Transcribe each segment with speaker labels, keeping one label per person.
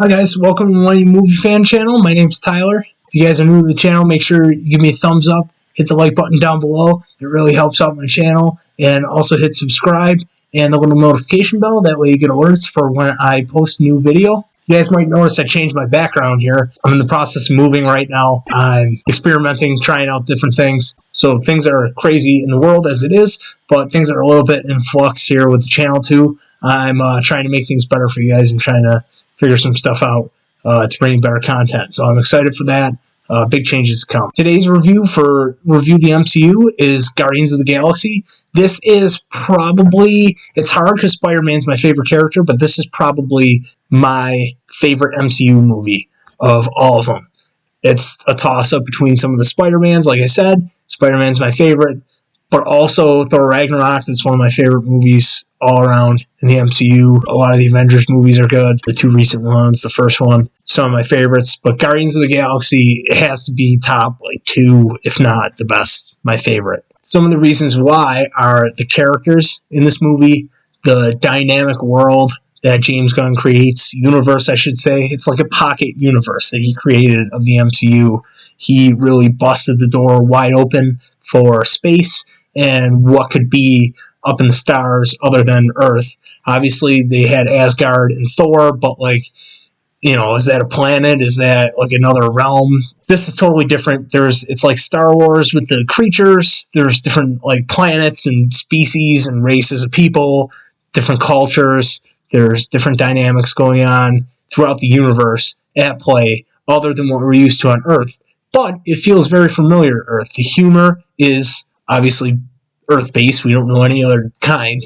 Speaker 1: Hi guys, welcome to my movie fan channel. My name's Tyler. If you guys are new to the channel, make sure you give me a thumbs up, hit the like button down below. It really helps out my channel. And also hit subscribe and the little notification bell. That way you get alerts for when I post a new video. You guys might notice I changed my background here. I'm in the process of moving right now. I'm experimenting, trying out different things. So things are crazy in the world as it is, but things are a little bit in flux here with the channel too. I'm trying to make things better for you guys and trying to figure some stuff out to bring better content. So I'm excited for that. Big changes to come. Today's review for Review the MCU is Guardians of the Galaxy. This is probably, it's hard because Spider-Man's my favorite character, but this is probably my favorite MCU movie of all of them. It's a toss-up between some of the Spider-Mans, like I said. Spider-Man's my favorite, but also Thor Ragnarok is one of my favorite movies all around in the MCU. A lot of the Avengers movies are good. The two recent ones, the first one, some of my favorites. But Guardians of the Galaxy, it has to be top like two, if not the best, my favorite. Some of the reasons why are the characters in this movie, the dynamic world that James Gunn creates, universe I should say. It's like a pocket universe that he created of the MCU. He really busted the door wide open for space and what could be up in the stars other than Earth. Obviously, they had Asgard and Thor, but is that a planet? Is that like another realm? This is totally different. It's like Star Wars with the creatures. There's different like planets and species and races of people, different cultures. There's different dynamics going on throughout the universe at play, other than what we're used to on Earth. But it feels very familiar to Earth. The humor is obviously Earth-based. We don't know any other kind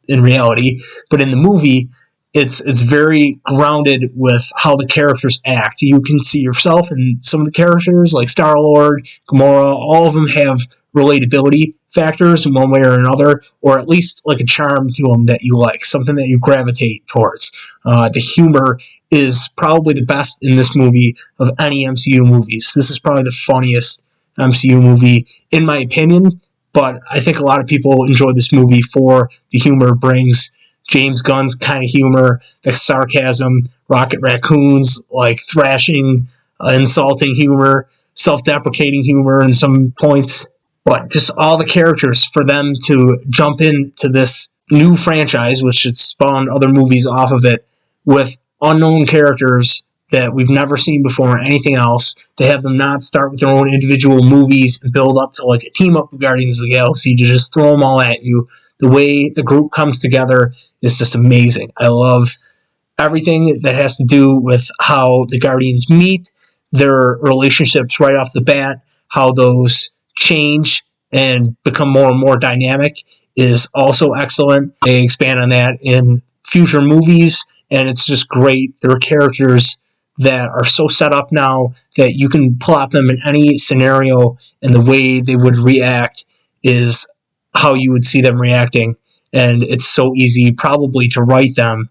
Speaker 1: in reality. But in the movie, it's very grounded with how the characters act. You can see yourself in some of the characters, like Star-Lord, Gamora. All of them have relatability factors in one way or another, or at least like a charm to them that you like, something that you gravitate towards. The humor is probably the best in this movie of any MCU movies. This is probably the funniest MCU movie, in my opinion, but I think a lot of people enjoy this movie for the humor it brings. James Gunn's kind of humor, the sarcasm, Rocket Raccoon's like thrashing, insulting humor, self-deprecating humor in some points. But just all the characters, for them to jump into this new franchise, which has spawned other movies off of it, with unknown characters that we've never seen before or anything else, to have them not start with their own individual movies and build up to like a team up of Guardians of the Galaxy, to just throw them all at you. The way the group comes together is just amazing. I love everything that has to do with how the Guardians meet, their relationships right off the bat, how those change and become more and more dynamic is also excellent. They expand on that in future movies, and it's just great. There are characters that are so set up now that you can plop them in any scenario, and the way they would react is how you would see them reacting, and it's so easy probably to write them,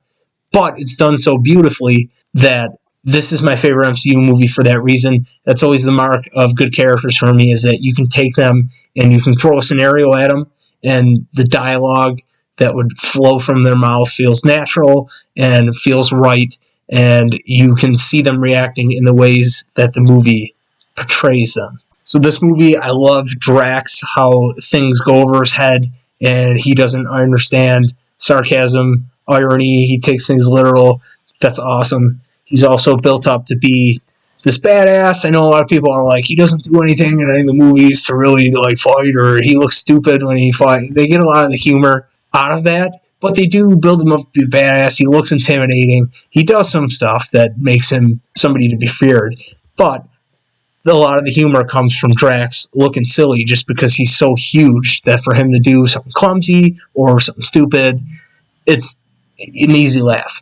Speaker 1: but it's done so beautifully that this is my favorite MCU movie for that reason. That's always the mark of good characters for me, is that you can take them and you can throw a scenario at them, and the dialogue that would flow from their mouth feels natural and feels right, and you can see them reacting in the ways that the movie portrays them. So this movie, I love Drax, how things go over his head, and he doesn't understand sarcasm, irony, he takes things literal. That's awesome. He's also built up to be this badass. I know a lot of people are like, he doesn't do anything in any of the movies to really like fight, or he looks stupid when he fight. They get a lot of the humor out of that, but they do build him up to be badass. He looks intimidating. He does some stuff that makes him somebody to be feared, but a lot of the humor comes from Drax looking silly just because he's so huge that for him to do something clumsy or something stupid, it's an easy laugh.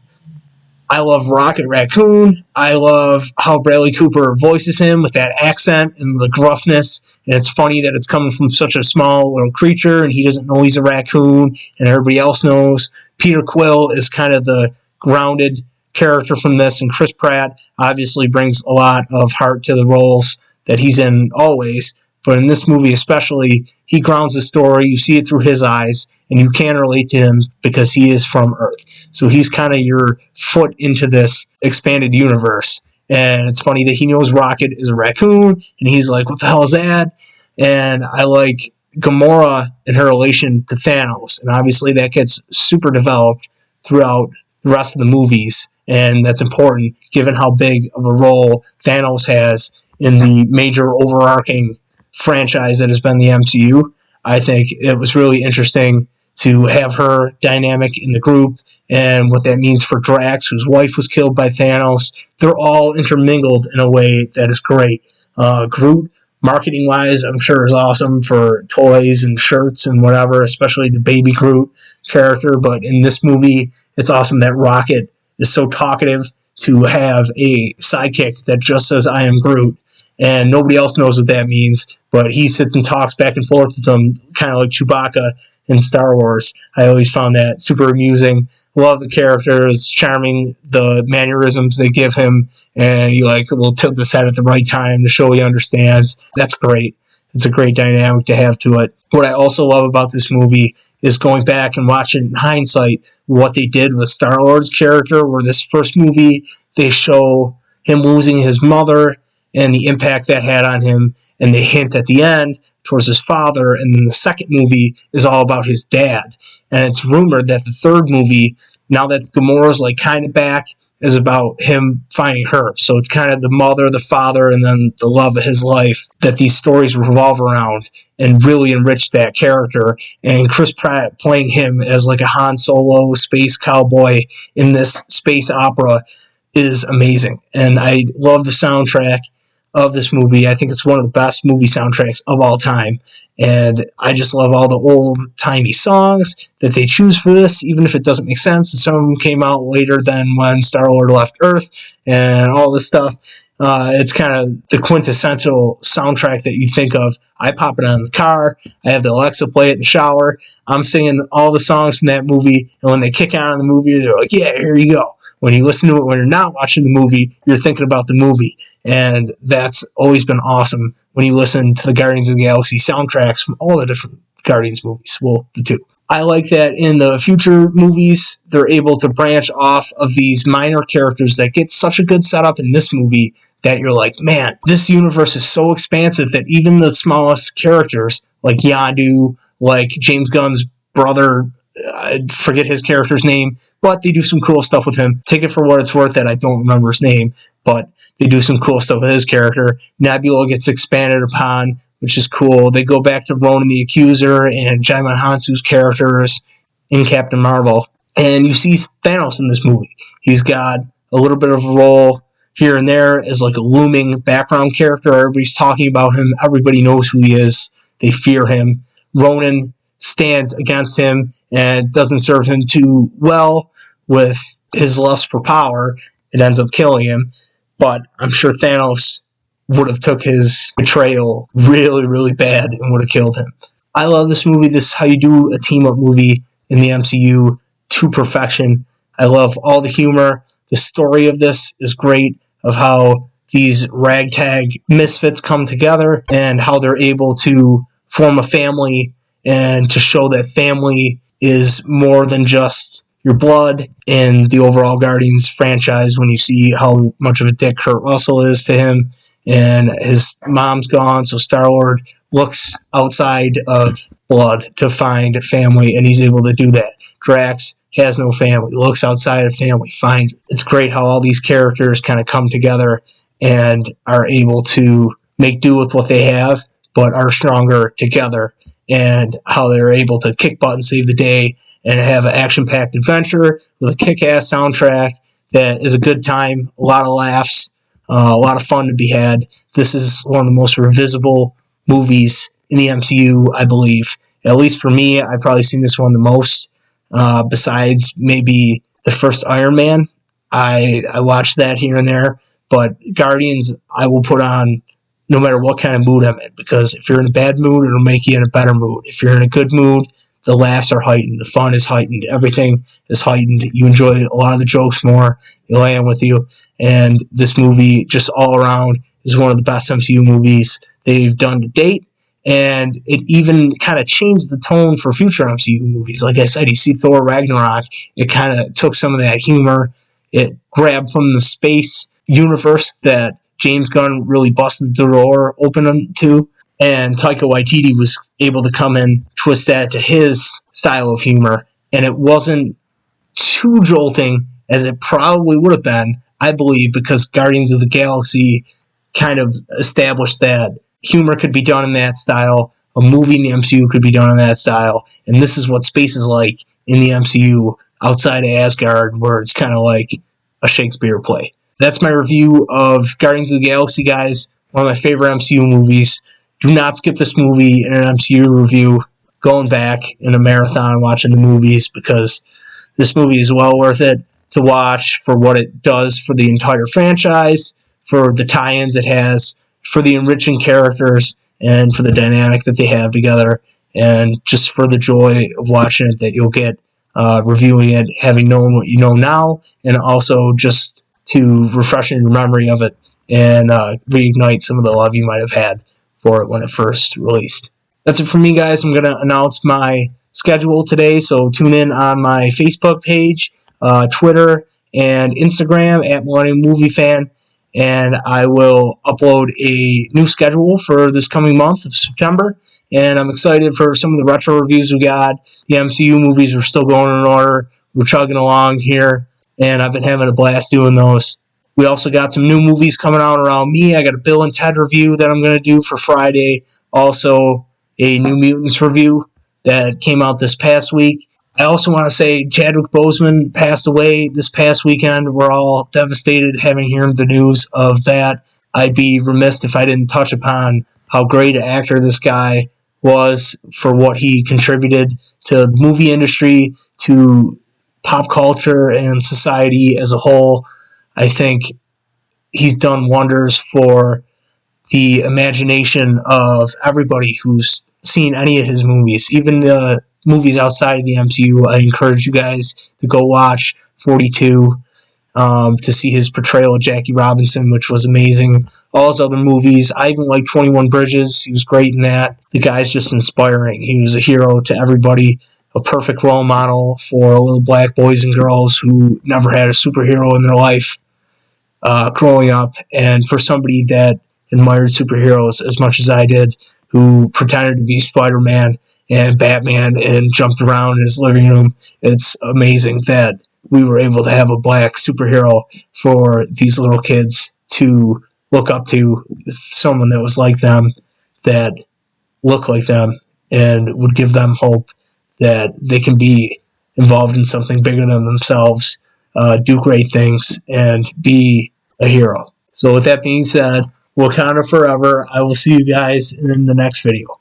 Speaker 1: I love Rocket Raccoon. I love how Bradley Cooper voices him with that accent and the gruffness. And it's funny that it's coming from such a small little creature, and he doesn't know he's a raccoon, and everybody else knows. Peter Quill is kind of the grounded character from this, and Chris Pratt obviously brings a lot of heart to the roles that he's in always. But in this movie especially, he grounds the story. You see it through his eyes, and you can relate to him because he is from Earth. So he's kind of your foot into this expanded universe. And it's funny that he knows Rocket is a raccoon, and he's like, what the hell is that? And I like Gamora and her relation to Thanos, and obviously that gets super developed throughout the rest of the movies, and that's important given how big of a role Thanos has in the major overarching franchise that has been the MCU. I think it was really interesting to have her dynamic in the group and what that means for Drax, whose wife was killed by Thanos. They're all intermingled in a way that is great. Groot, marketing-wise, I'm sure is awesome for toys and shirts and whatever, especially the Baby Groot character. But in this movie, it's awesome that Rocket is so talkative to have a sidekick that just says, I am Groot. And nobody else knows what that means, but he sits and talks back and forth with them, kind of like Chewbacca in Star Wars. I always found that super amusing. Love the character. It's charming, the mannerisms they give him, and he will tilt his head at the right time to show he understands. That's great. It's a great dynamic to have to it. What I also love about this movie is going back and watching in hindsight what they did with Star-Lord's character, where this first movie, they show him losing his mother and the impact that had on him, and they hint at the end towards his father, and then the second movie is all about his dad. And it's rumored that the third movie, now that Gamora's kind of back, is about him finding her. So it's kind of the mother, the father, and then the love of his life that these stories revolve around, and really enrich that character. And Chris Pratt playing him as a Han Solo space cowboy in this space opera is amazing. And I love the soundtrack of this movie. I think it's one of the best movie soundtracks of all time. And I just love all the old-timey songs that they choose for this, even if it doesn't make sense. And some of them came out later than when Star-Lord left Earth and all this stuff. It's kind of the quintessential soundtrack that you think of. I pop it on in the car. I have the Alexa play it in the shower. I'm singing all the songs from that movie. And when they kick out in the movie, they're like, yeah, here you go. When you listen to it, when you're not watching the movie, you're thinking about the movie. And that's always been awesome when you listen to the Guardians of the Galaxy soundtracks from all the different Guardians movies. Well, the two. I like that in the future movies, they're able to branch off of these minor characters that get such a good setup in this movie that you're like, man, this universe is so expansive that even the smallest characters, like Yondu, like James Gunn's brother, I forget his character's name, but they do some cool stuff with him. Take it for what it's worth that I don't remember his name, but they do some cool stuff with his character. Nebula gets expanded upon, which is cool. They go back to Ronan the Accuser and Jaimon Hansu's characters in Captain Marvel. And you see Thanos in this movie. He's got a little bit of a role here and there as a looming background character. Everybody's talking about him. Everybody knows who he is. They fear him. Ronan stands against him and doesn't serve him too well with his lust for power. It ends up killing him. But I'm sure Thanos would have took his betrayal really, really bad and would have killed him. I love this movie. This is how you do a team-up movie in the MCU to perfection. I love all the humor. The story of this is great, of how these ragtag misfits come together and how they're able to form a family and to show that family is more than just your blood in the overall Guardians franchise when you see how much of a dick Kurt Russell is to him. And his mom's gone, so Star-Lord looks outside of blood to find family, and he's able to do that. Drax has no family, looks outside of family, finds it. It's great how all these characters kind of come together and are able to make do with what they have, but are stronger together, and how they're able to kick butt and save the day and have an action-packed adventure with a kick-ass soundtrack that is a good time, a lot of laughs, a lot of fun to be had. This is one of the most revisable movies in the MCU, I believe. At least for me, I've probably seen this one the most, besides maybe the first Iron Man. I watched that here and there, but Guardians I will put on no matter what kind of mood I'm in, because if you're in a bad mood, it'll make you in a better mood. If you're in a good mood, the laughs are heightened, the fun is heightened, everything is heightened. You enjoy a lot of the jokes more, they land with you, and this movie, just all around, is one of the best MCU movies they've done to date, and it even kind of changed the tone for future MCU movies. Like I said, you see Thor Ragnarok, it kind of took some of that humor, it grabbed from the space universe that James Gunn really busted the door open to, and Taika Waititi was able to come in, twist that to his style of humor, and it wasn't too jolting as it probably would have been, I believe, because Guardians of the Galaxy kind of established that humor could be done in that style, a movie in the MCU could be done in that style, and this is what space is like in the MCU outside of Asgard, where it's kind of like a Shakespeare play. That's my review of Guardians of the Galaxy, guys. One of my favorite MCU movies. Do not skip this movie in an MCU review. Going back in a marathon watching the movies, because this movie is well worth it to watch for what it does for the entire franchise, for the tie-ins it has, for the enriching characters, and for the dynamic that they have together, and just for the joy of watching it that you'll get reviewing it, having known what you know now, and also just to refreshing your memory of it and reignite some of the love you might have had for it when it first released. That's it for me, guys. I'm going to announce my schedule today, so tune in on my Facebook page, Twitter, and Instagram at Millennial Movie Fan, and I will upload a new schedule for this coming month of September, and I'm excited for some of the retro reviews we got. The MCU movies are still going in order. We're chugging along here, and I've been having a blast doing those. We also got some new movies coming out around me. I got a Bill and Ted review that I'm going to do for Friday. Also, a New Mutants review that came out this past week. I also want to say Chadwick Boseman passed away this past weekend. We're all devastated having heard the news of that. I'd be remiss if I didn't touch upon how great an actor this guy was, for what he contributed to the movie industry, to pop culture and society as a whole. I think he's done wonders for the imagination of everybody who's seen any of his movies, even the movies outside of the MCU. I encourage you guys to go watch 42 to see his portrayal of Jackie Robinson, which was amazing. All his other movies, I even like 21 Bridges. He was great in that. The guy's just inspiring. He was a hero to everybody, a perfect role model for little black boys and girls who never had a superhero in their life growing up, and for somebody that admired superheroes as much as I did, who pretended to be Spider-Man and Batman and jumped around in his living room. It's amazing that we were able to have a black superhero for these little kids to look up to, someone that was like them, that looked like them, and would give them hope that they can be involved in something bigger than themselves, do great things, and be a hero. So with that being said, Wakanda forever. I will see you guys in the next video.